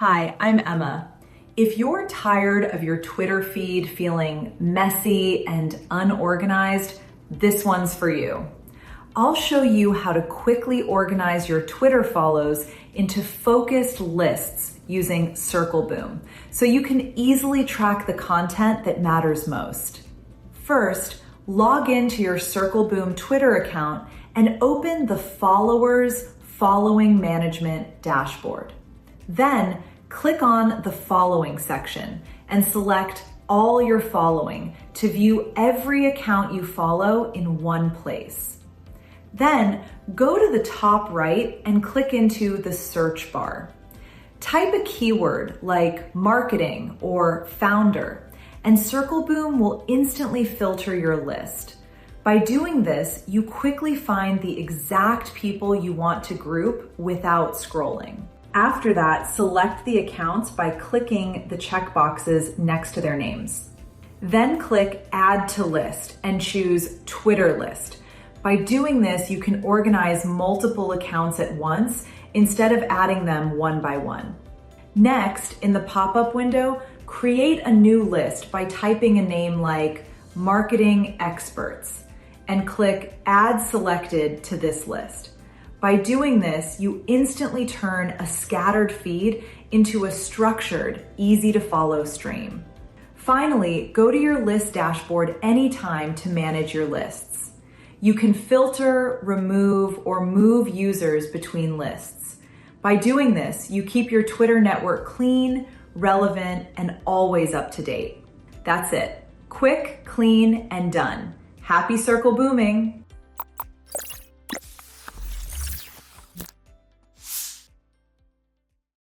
Hi, I'm Emma. If you're tired of your Twitter feed feeling messy and unorganized, this one's for you. I'll show you how to quickly organize your Twitter follows into focused lists using Circleboom, so you can easily track the content that matters most. First, log into your Circleboom Twitter account and open the Followers Following Management dashboard. Then, click on the Following section and select all your following to view every account you follow in one place. Then, go to the top right and click into the search bar. Type a keyword like marketing or founder, and Circleboom will instantly filter your list. By doing this, you quickly find the exact people you want to group without scrolling. After that, select the accounts by clicking the checkboxes next to their names. Then click Add to List and choose Twitter List. By doing this, you can organize multiple accounts at once instead of adding them one by one. Next, in the pop-up window, create a new list by typing a name like Marketing Experts and click Add Selected to this list. By doing this, you instantly turn a scattered feed into a structured, easy to follow stream. Finally, go to your list dashboard anytime to manage your lists. You can filter, remove, or move users between lists. By doing this, you keep your Twitter network clean, relevant, and always up to date. That's it. Quick, clean, and done. Happy Circlebooming!